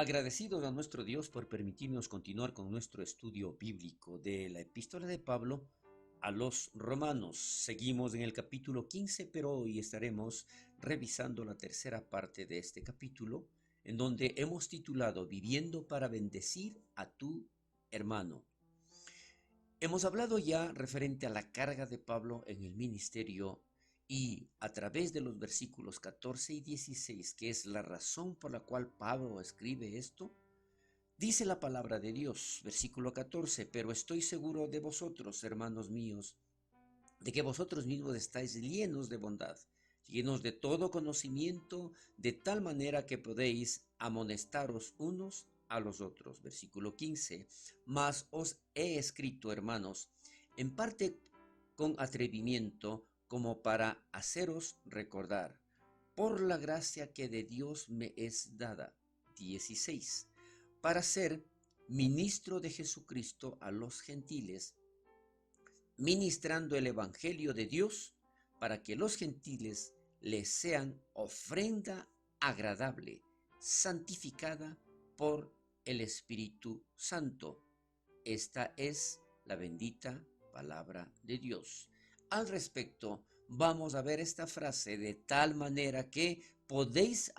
Agradecidos a nuestro Dios por permitirnos continuar con nuestro estudio bíblico de la epístola de Pablo a los romanos. Seguimos en el capítulo 15, pero hoy estaremos revisando la tercera parte de este capítulo, en donde hemos titulado Viviendo para bendecir a tu hermano. Hemos hablado ya referente a la carga de Pablo en el ministerio y a través de los versículos 14 y 16, que es la razón por la cual Pablo escribe esto, dice la palabra de Dios, versículo 14, pero estoy seguro de vosotros, hermanos míos, de que vosotros mismos estáis llenos de bondad, llenos de todo conocimiento, de tal manera que podéis amonestaros unos a los otros. Versículo 15, mas os he escrito, hermanos, en parte con atrevimiento, como para haceros recordar, por la gracia que de Dios me es dada. 16, para ser ministro de Jesucristo a los gentiles, ministrando el Evangelio de Dios para que los gentiles les sean ofrenda agradable, santificada por el Espíritu Santo. Esta es la bendita palabra de Dios. Al respecto, vamos a ver esta frase de tal manera que podéis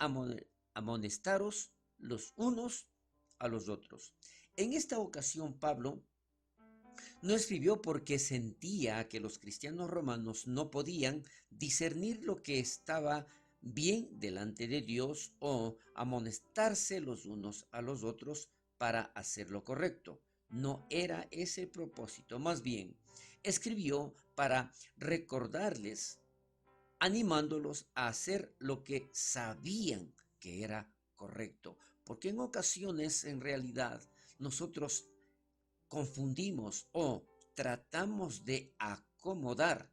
amonestaros los unos a los otros. En esta ocasión, Pablo no escribió porque sentía que los cristianos romanos no podían discernir lo que estaba bien delante de Dios o amonestarse los unos a los otros para hacer lo correcto. No era ese el propósito, más bien escribió para recordarles, animándolos a hacer lo que sabían que era correcto, porque en ocasiones en realidad nosotros confundimos o tratamos de acomodar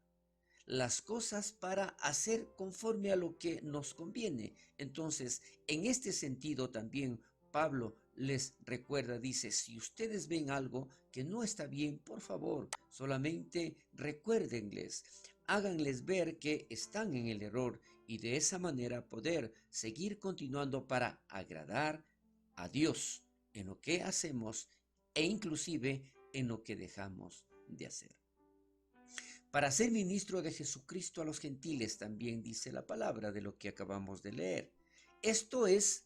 las cosas para hacer conforme a lo que nos conviene. Entonces, en este sentido también Pablo les recuerda, dice, si ustedes ven algo que no está bien, por favor, solamente recuérdenles, háganles ver que están en el error y de esa manera poder seguir continuando para agradar a Dios en lo que hacemos e inclusive en lo que dejamos de hacer. Para ser ministro de Jesucristo a los gentiles, también dice la palabra de lo que acabamos de leer. Esto es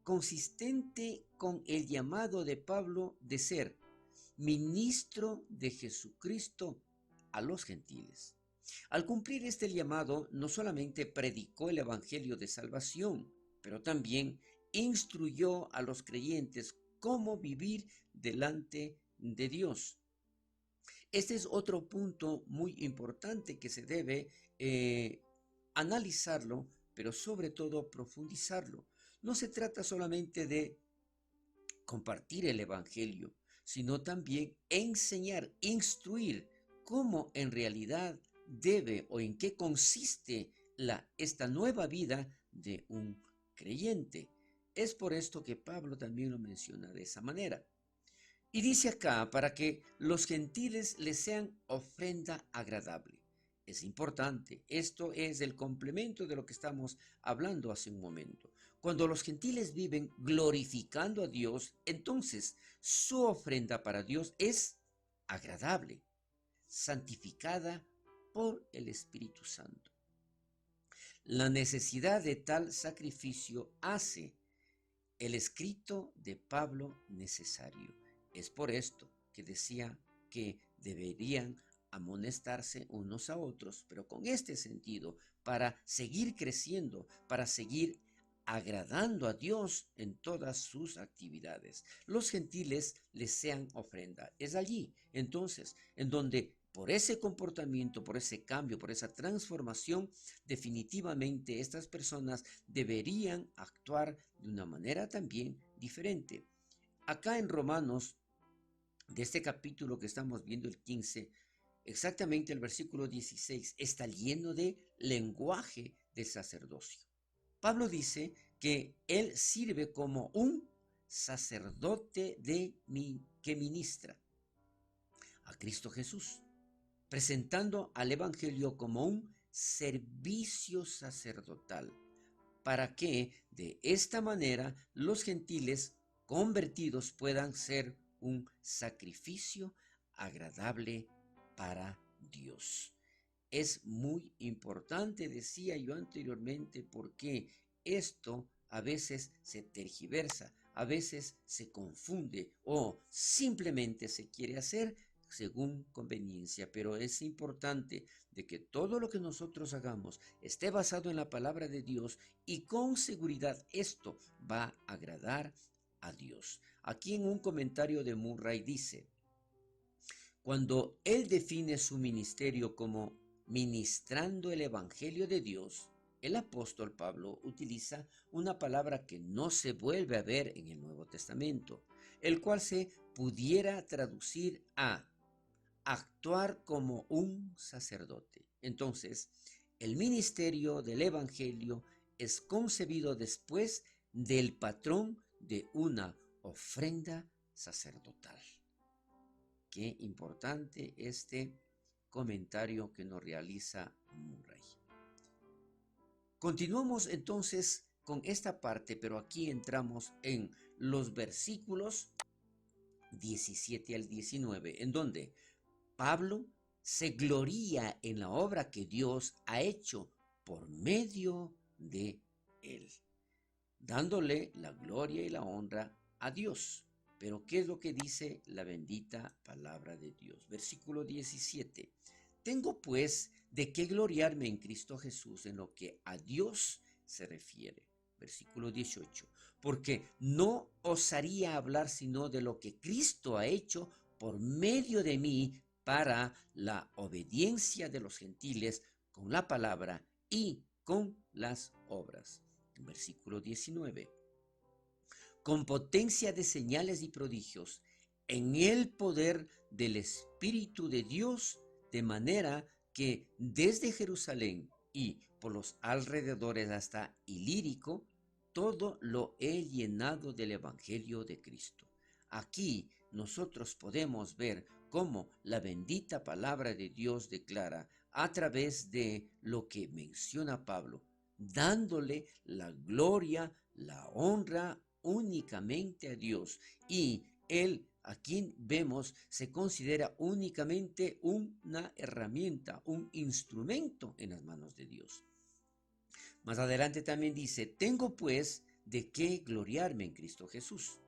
consistente con el llamado de Pablo de ser ministro de Jesucristo a los gentiles. Al cumplir este llamado, no solamente predicó el evangelio de salvación, pero también instruyó a los creyentes cómo vivir delante de Dios. Este es otro punto muy importante que se debe analizarlo, pero sobre todo profundizarlo. No se trata solamente de compartir el evangelio, sino también enseñar, instruir cómo en realidad debe o en qué consiste esta nueva vida de un creyente. Es por esto que Pablo también lo menciona de esa manera. Y dice acá, para que los gentiles les sean ofrenda agradable. Es importante, esto es el complemento de lo que estamos hablando hace un momento. Cuando los gentiles viven glorificando a Dios, entonces su ofrenda para Dios es agradable, santificada por el Espíritu Santo. La necesidad de tal sacrificio hace el escrito de Pablo necesario. Es por esto que decía que deberían amonestarse unos a otros, pero con este sentido, para seguir creciendo, para seguir agradando a Dios en todas sus actividades. Los gentiles les sean ofrenda. Es allí, entonces, en donde por ese comportamiento, por ese cambio, por esa transformación, definitivamente estas personas deberían actuar de una manera también diferente. Acá en Romanos, de este capítulo que estamos viendo, el 15, exactamente el versículo 16, está lleno de lenguaje del sacerdocio. Pablo dice que él sirve como un sacerdote que ministra a Cristo Jesús, presentando al Evangelio como un servicio sacerdotal para que de esta manera los gentiles convertidos puedan ser un sacrificio agradable para Dios. Es muy importante, decía yo anteriormente, porque esto a veces se tergiversa, a veces se confunde o simplemente se quiere hacer según conveniencia, pero es importante de que todo lo que nosotros hagamos esté basado en la palabra de Dios y con seguridad esto va a agradar a Dios. Aquí en un comentario de Murray dice: cuando él define su ministerio como ministrando el Evangelio de Dios, el apóstol Pablo utiliza una palabra que no se vuelve a ver en el Nuevo Testamento, el cual se pudiera traducir a actuar como un sacerdote. Entonces, el ministerio del Evangelio es concebido después del patrón de una ofrenda sacerdotal. Qué importante este comentario que nos realiza Murray. Continuamos entonces con esta parte, pero aquí entramos en los versículos 17 al 19, en donde Pablo se gloría en la obra que Dios ha hecho por medio de él, dándole la gloria y la honra a Dios. Pero ¿qué es lo que dice la bendita palabra de Dios? Versículo 17. Tengo pues de qué gloriarme en Cristo Jesús en lo que a Dios se refiere. Versículo 18. Porque no osaría hablar sino de lo que Cristo ha hecho por medio de mí para la obediencia de los gentiles con la palabra y con las obras. Versículo 19. Con potencia de señales y prodigios, en el poder del Espíritu de Dios, de manera que desde Jerusalén y por los alrededores hasta Ilírico, todo lo he llenado del Evangelio de Cristo. Aquí nosotros podemos ver cómo la bendita palabra de Dios declara a través de lo que menciona Pablo, dándole la gloria, la honra únicamente a Dios. Y él, aquí vemos, se considera únicamente una herramienta, un instrumento en las manos de Dios. Más adelante también dice: tengo pues de qué gloriarme en Cristo Jesús.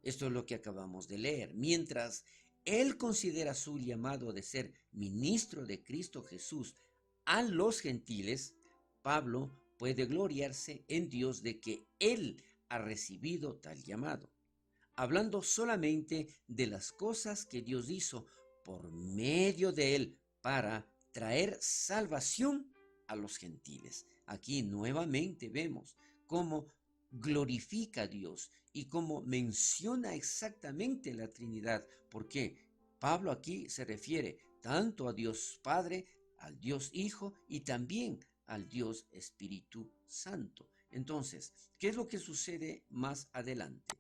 Esto es lo que acabamos de leer. Mientras él considera su llamado de ser ministro de Cristo Jesús a los gentiles, Pablo puede gloriarse en Dios de que él ha recibido tal llamado, hablando solamente de las cosas que Dios hizo por medio de él para traer salvación a los gentiles. Aquí nuevamente vemos cómo glorifica a Dios y cómo menciona exactamente la Trinidad, porque Pablo aquí se refiere tanto a Dios Padre, al Dios Hijo y también al Dios Espíritu Santo. Entonces, ¿qué es lo que sucede más adelante?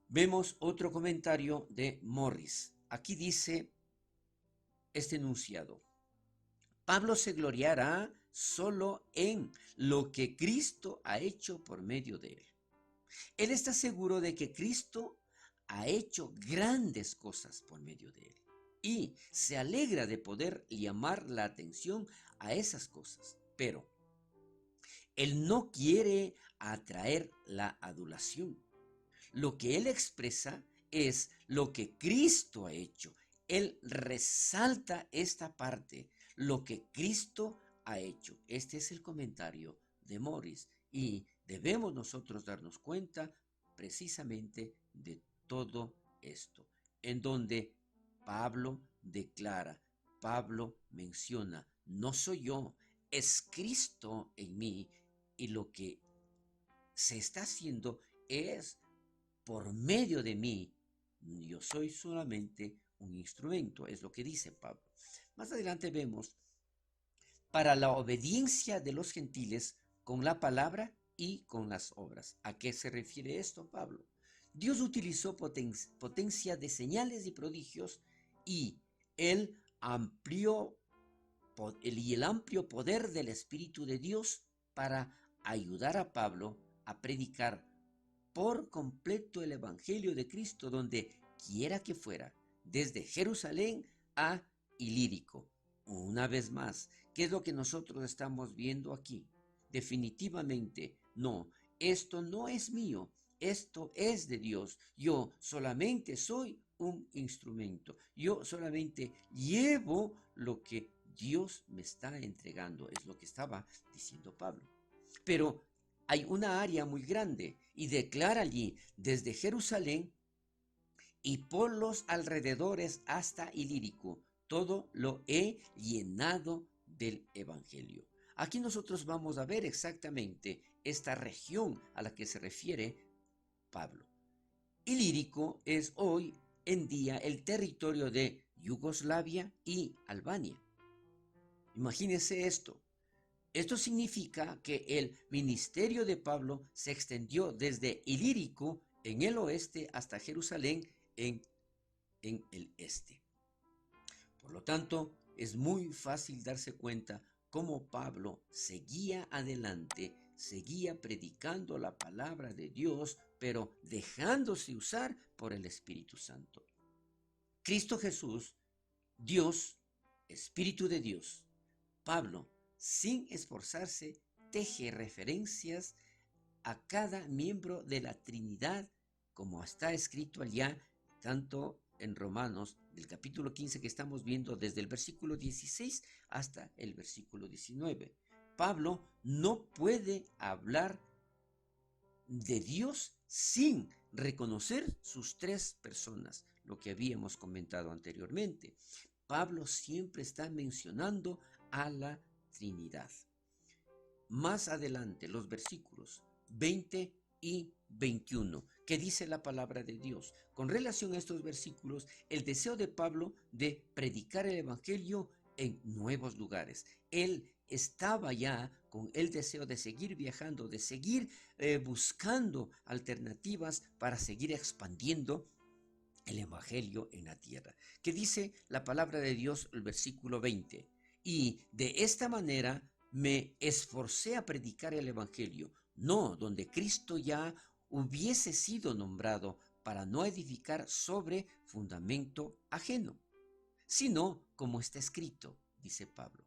Vemos otro comentario de Morris. Aquí dice este enunciado: Pablo se gloriará solo en lo que Cristo ha hecho por medio de él. Él está seguro de que Cristo ha hecho grandes cosas por medio de él y se alegra de poder llamar la atención a esas cosas, pero él no quiere atraer la adulación. Lo que él expresa es lo que Cristo ha hecho. Él resalta esta parte, lo que Cristo ha hecho. Este es el comentario de Morris y debemos nosotros darnos cuenta precisamente de todo esto, en donde Pablo declara, Pablo menciona: no soy yo, es Cristo en mí, y lo que se está haciendo es por medio de mí. Yo soy solamente un instrumento, es lo que dice Pablo. Más adelante vemos: para la obediencia de los gentiles con la palabra y con las obras. ¿A qué se refiere esto, Pablo? Dios utilizó potencia de señales y prodigios y el amplio poder del Espíritu de Dios para ayudar a Pablo a predicar por completo el Evangelio de Cristo donde quiera que fuera, desde Jerusalén a Ilírico. Una vez más, ¿qué es lo que nosotros estamos viendo aquí? Definitivamente, no, esto no es mío, esto es de Dios. Yo solamente soy un instrumento. Yo solamente llevo lo que Dios me está entregando, es lo que estaba diciendo Pablo. Pero hay una área muy grande y declara allí desde Jerusalén y por los alrededores hasta Ilírico, todo lo he llenado del Evangelio. Aquí nosotros vamos a ver exactamente esta región a la que se refiere Pablo. Ilírico es hoy en día el territorio de Yugoslavia y Albania. Imagínense esto. Esto significa que el ministerio de Pablo se extendió desde Ilírico en el oeste hasta Jerusalén en el este. Por lo tanto, es muy fácil darse cuenta cómo Pablo seguía adelante, seguía predicando la palabra de Dios, pero dejándose usar por el Espíritu Santo. Cristo Jesús, Dios, Espíritu de Dios, Pablo, sin esforzarse, teje referencias a cada miembro de la Trinidad, como está escrito allá, tanto en Romanos, del capítulo 15 que estamos viendo desde el versículo 16 hasta el versículo 19. Pablo no puede hablar de Dios sin reconocer sus tres personas, lo que habíamos comentado anteriormente. Pablo siempre está mencionando a la Trinidad. Más adelante, los versículos 20 y 21, que dice la palabra de Dios. Con relación a estos versículos, el deseo de Pablo de predicar el Evangelio en nuevos lugares. Él estaba ya con el deseo de seguir viajando, de seguir buscando alternativas para seguir expandiendo el Evangelio en la tierra. Que dice la palabra de Dios, el versículo 20. Y de esta manera me esforcé a predicar el Evangelio, no donde Cristo ya hubiese sido nombrado, para no edificar sobre fundamento ajeno, sino como está escrito, dice Pablo,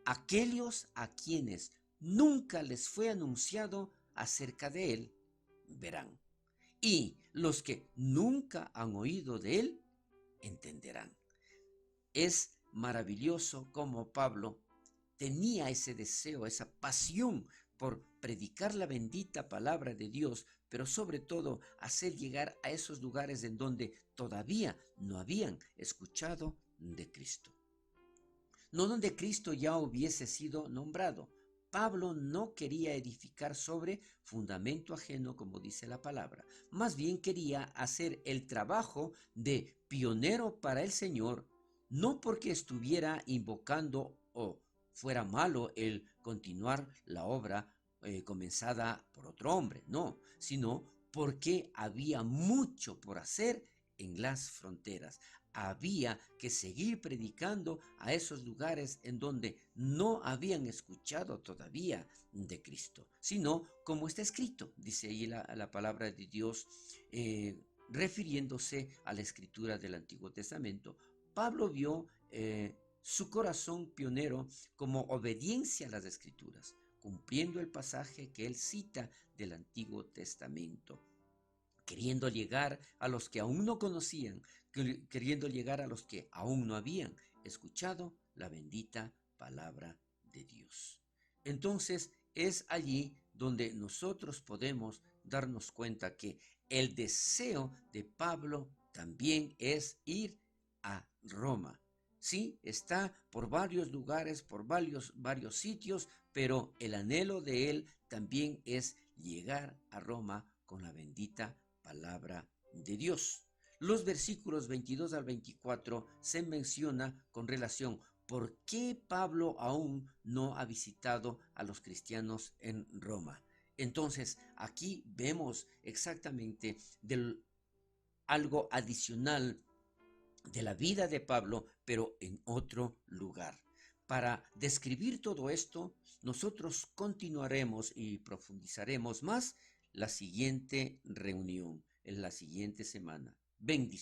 aquellos a quienes nunca les fue anunciado acerca de él, verán. Y los que nunca han oído de él, entenderán. Es maravilloso cómo Pablo tenía ese deseo, esa pasión por predicar la bendita palabra de Dios, pero sobre todo hacer llegar a esos lugares en donde todavía no habían escuchado de Cristo. No donde Cristo ya hubiese sido nombrado. Pablo no quería edificar sobre fundamento ajeno, como dice la palabra. Más bien quería hacer el trabajo de pionero para el Señor, no porque estuviera invocando o fuera malo el continuar la obra comenzada por otro hombre, no, sino porque había mucho por hacer en las fronteras. Había que seguir predicando a esos lugares en donde no habían escuchado todavía de Cristo, sino como está escrito, dice ahí la palabra de Dios, refiriéndose a la escritura del Antiguo Testamento. Pablo vio su corazón pionero como obediencia a las escrituras, cumpliendo el pasaje que él cita del Antiguo Testamento, queriendo llegar a los que aún no conocían, queriendo llegar a los que aún no habían escuchado la bendita palabra de Dios. Entonces es allí donde nosotros podemos darnos cuenta que el deseo de Pablo también es ir a Roma. Sí, está por varios lugares, por varios sitios, pero el anhelo de él también es llegar a Roma con la bendita palabra de Dios. Los versículos 22 al 24 se menciona con relación por qué Pablo aún no ha visitado a los cristianos en Roma. Entonces, aquí vemos exactamente algo adicional de la vida de Pablo, pero en otro lugar. para describir todo esto, nosotros continuaremos y profundizaremos más la siguiente reunión, en la siguiente semana. Bendiciones.